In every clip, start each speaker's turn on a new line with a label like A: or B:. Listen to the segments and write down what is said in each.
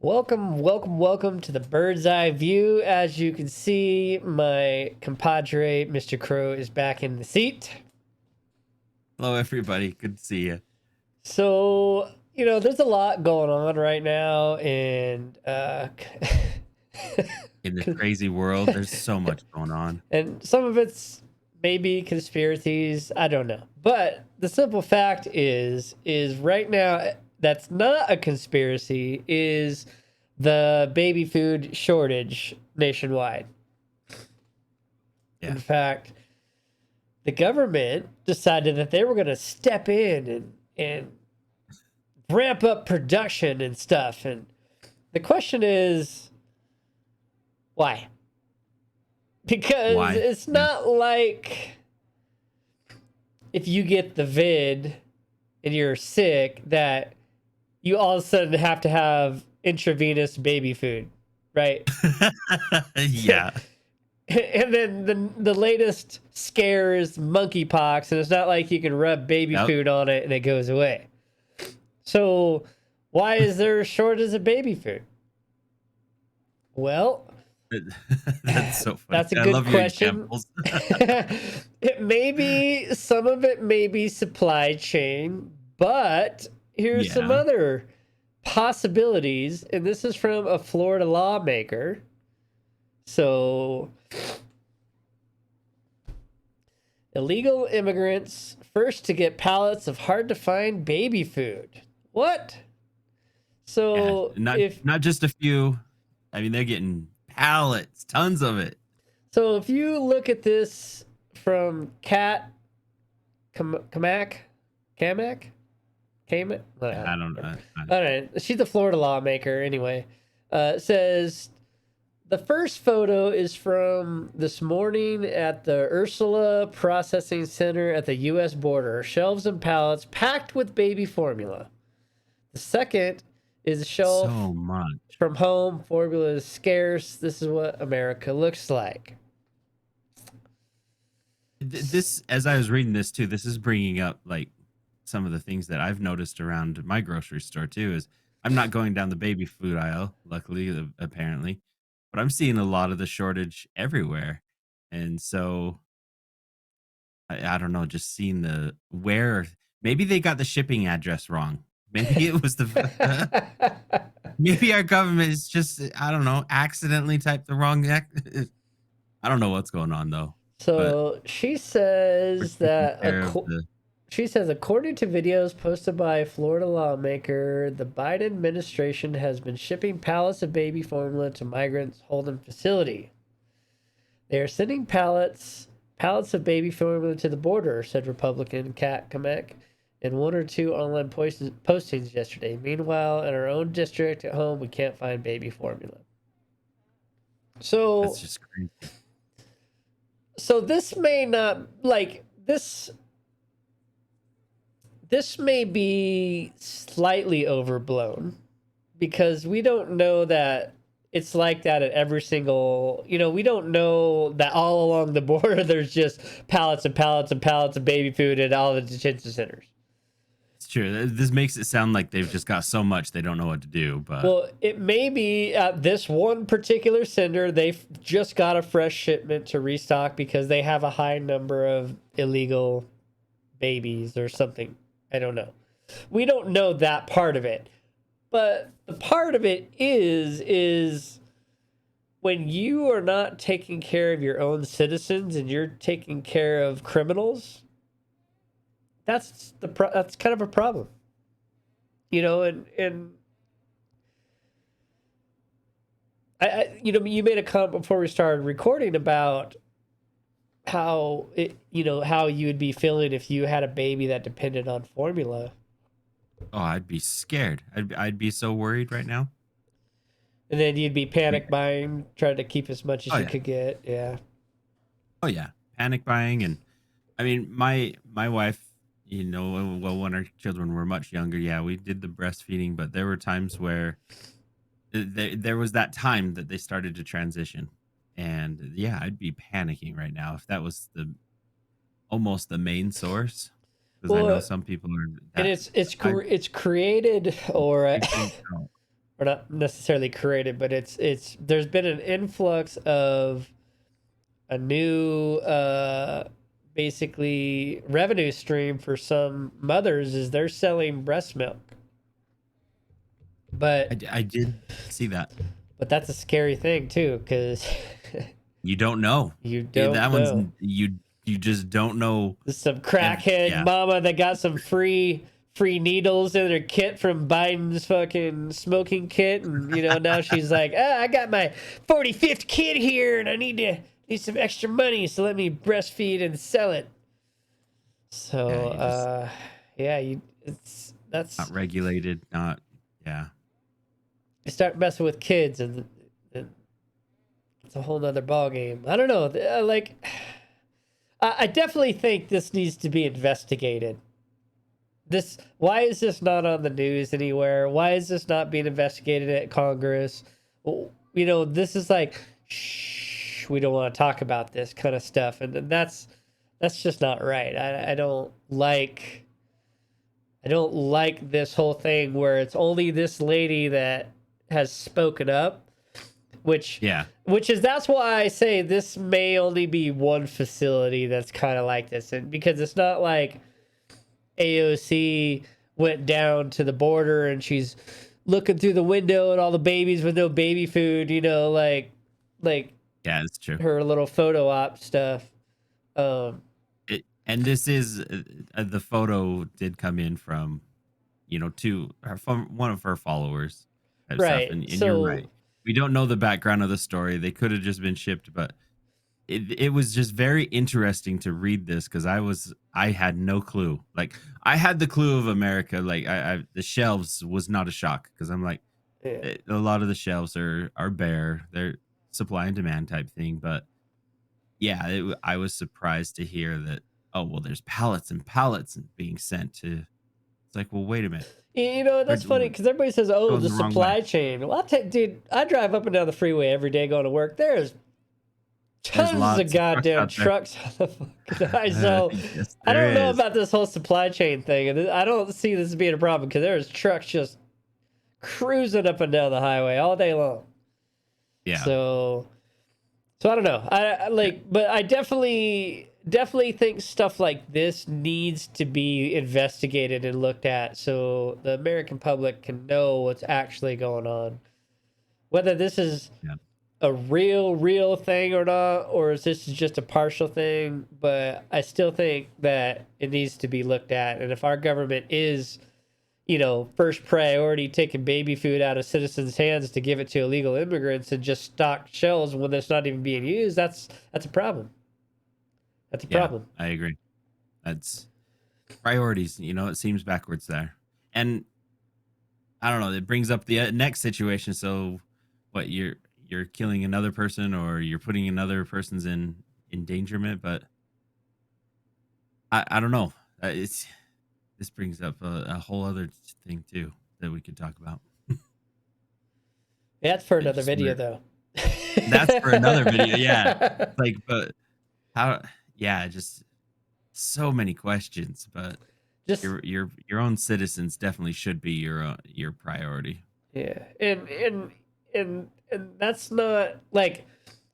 A: Welcome to the bird's eye view. As you can see, my compadre, Mr. Krow, is back in the seat.
B: Hello, everybody. Good to see you.
A: So, there's a lot going on right now, and
B: In this crazy world, there's so much going on.
A: and some of it's maybe conspiracies. I don't know, but the simple fact is right now that's not a conspiracy. Is the baby food shortage nationwide?
B: Yeah.
A: In fact, the government decided that they were going to step in and ramp up production and stuff. And the question is, why? Because
B: Why?
A: it's
B: Yeah.
A: not like if you get the vid and you're sick that you all of a sudden have to have intravenous baby food, right?
B: Yeah.
A: And then the latest scare is monkeypox, and it's not like you can rub baby
B: Yep.
A: food on it and it goes away. So why is there a shortage of baby food? Well,
B: That's so funny.
A: that's a
B: I
A: good
B: love your
A: question.
B: examples.
A: It may be, some of it may be supply chain, but here's some
B: Yeah.
A: other possibilities, and this is from a Florida lawmaker. So, illegal immigrants first to get pallets of hard to find baby food. What?
B: Yeah.
A: So
B: Not just a few. I mean, they're getting pallets, tons of it.
A: if you look at this from Kamak, I
B: I don't know.
A: don't know. She's the Florida lawmaker anyway. Says the first photo is from this morning at the Ursula Processing Center at the U.S. border. Shelves and pallets packed with baby formula. The second is a shelf
B: So much.
A: from home. Formula is scarce. This is what America looks like.
B: This, as I was reading this too, this is bringing up like some of the things that I've noticed around my grocery store too. Is I'm not going down the baby food aisle, luckily, apparently, but I'm seeing a lot of the shortage everywhere, and so I don't know, just seeing the where maybe they got the shipping address wrong. Maybe it was the maybe our government is just I don't know, accidentally typed the wrong. I don't know what's going on though, but
A: So
B: we're
A: says
B: taking
A: that
B: care of the.
A: she says, according to videos posted by a Florida lawmaker, the Biden administration has been shipping pallets of baby formula to migrants' holding facility. They are sending pallets of baby formula to the border, said Republican Kat Kamek in one or two online postings yesterday. Meanwhile, in our own district at home, we can't find baby formula. So
B: That's just crazy.
A: this may not like this. This may be slightly overblown because we don't know that it's like that at every single, we don't know that all along the border there's just pallets and pallets and pallets of baby food at all the detention centers.
B: It's true. This makes it sound like they've just got so much they don't know what to do. But
A: Well, it may be at this one particular sender, they've just got a fresh shipment to restock because they have a high number of illegal babies or something. I don't know. We don't know that part of it. But the part of it is when you are not taking care of your own citizens and you're taking care of criminals, that's kind of a problem. And you made a comment before we started recording about how how you would be feeling if you had a baby that depended on formula.
B: oh, I'd be scared. I'd be so worried right now.
A: And then you'd be panic buying, trying to keep as much as
B: Oh
A: you
B: yeah.
A: could get. Yeah.
B: Oh yeah. Panic buying, and I mean my wife. Well, when our children were much younger, yeah, we did the breastfeeding, but there were times where there was that time that they started to transition, and yeah, I'd be panicking right now if that was the almost the main source, because I know
A: Well,
B: some people are
A: and
B: that. I
A: it's created or
B: it creeps out.
A: or not necessarily created, but it's there's been an influx of a new basically revenue stream for some mothers is they're selling breast milk. But
B: I did see that.
A: that's a scary thing too, because
B: You don't know.
A: you don't
B: That one's
A: know.
B: you just don't know.
A: There's some crackhead
B: Yeah.
A: mama that got some free needles in her kit from Biden's fucking smoking kit, and now she's like, I got my 45th kid here, and I need some extra money, so let me breastfeed and sell it. So that's
B: Not regulated, not yeah.
A: you start messing with kids, and it's a whole nother ball game. I don't know, like. I definitely think this needs to be investigated. Why is this not on the news anywhere? Why is this not being investigated at Congress? This is like, shh, we don't want to talk about this kind of stuff, and that's just not right. I don't like this whole thing where it's only this lady that has spoken up. That's why I say this may only be one facility that's kind of like this, and because it's not like AOC went down to the border and she's looking through the window at all the babies with no baby food, like
B: Yeah, it's true.
A: her little photo op stuff.
B: And this is the photo did come in from, from one of her followers,
A: Right.
B: And
A: So,
B: you're right. We don't know the background of the story. They could have just been shipped, but it was just very interesting to read this because I had no clue. Like I had the clue of America. Like the shelves was not a shock because I'm like,
A: yeah.
B: a lot of the shelves are bare. They're supply and demand type thing. But yeah, I was surprised to hear that. Oh well, there's pallets and pallets being sent to. It's like, well, wait a minute.
A: That's funny because everybody says, "Oh, the supply chain." Well, dude, I drive up and down the freeway every day going to work. There's tons of goddamn trucks on the fucking highway. So
B: yes,
A: I don't know about this whole supply chain thing, and I don't see this being a problem because there's trucks just cruising up and down the highway all day long.
B: Yeah.
A: So I don't know. But I definitely think stuff like this needs to be investigated and looked at so the American public can know what's actually going on. Whether this is a real thing or not, or is this just a partial thing, but I still think that it needs to be looked at. And if our government is, first priority taking baby food out of citizens' hands to give it to illegal immigrants and just stock shelves when it's not even being used, that's a problem. That's a problem.
B: I agree. That's priorities. It seems backwards there. And I don't know. It brings up the next situation. So what you're killing another person or you're putting another person's in endangerment. But I don't know. This brings up a whole other thing too that we could talk about.
A: That's for another video though.
B: That's for another video. Yeah. Like, but how, yeah, just so many questions, but just your own citizens definitely should be your priority.
A: Yeah. And that's not like,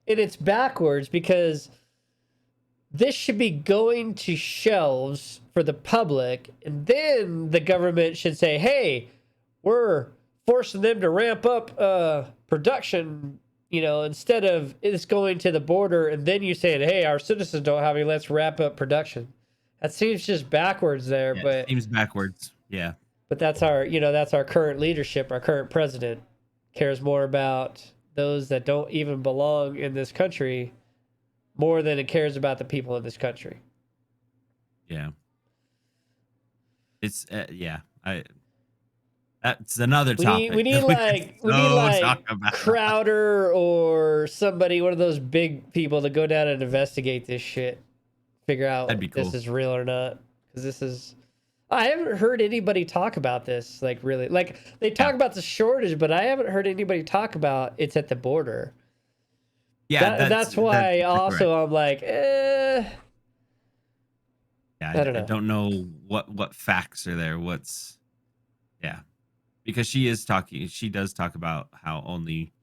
A: and it's backwards because this should be going to shelves for the public, and then the government should say, hey, we're forcing them to ramp up production, instead of it's going to the border, and then you saying, hey, our citizens don't have any, let's ramp up production. That seems just backwards there, but
B: it seems backwards. Yeah.
A: But that's our current leadership, our current president cares more about those that don't even belong in this country more than it cares about the people in this country.
B: Yeah. It's that's another topic.
A: We need like Crowder or somebody, one of those big people, to go down and investigate this shit, figure out if this is real or not. Because I haven't heard anybody talk about this. Like really, like they talk about the shortage, but I haven't heard anybody talk about it's at the border.
B: Yeah,
A: that's why I'm like,
B: Yeah, I don't know what facts are there. because she does talk about how only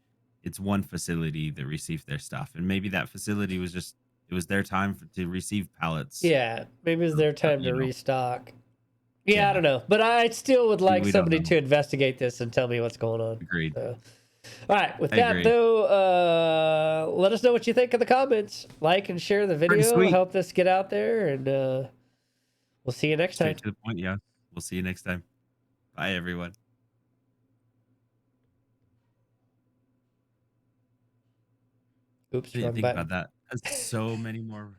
B: it's one facility that received their stuff, and maybe that facility was just it was their time to receive pallets
A: Yeah, maybe it's their time to
B: you know.
A: restock. Yeah, I
B: Yeah,
A: don't know, but I still would like
B: we don't
A: somebody
B: know.
A: to investigate this and tell me what's going on.
B: Agreed.
A: So, all right, with
B: I
A: that
B: agree.
A: though, let us know what you think in the comments. Like and share the
B: Pretty
A: video.
B: sweet.
A: Help this get out there, and we'll see you next time.
B: Straight to the point. Yeah. We'll see you next time. Bye, everyone.
A: Oops,
B: I didn't
A: wrong
B: think about
A: button.
B: that. That's so many more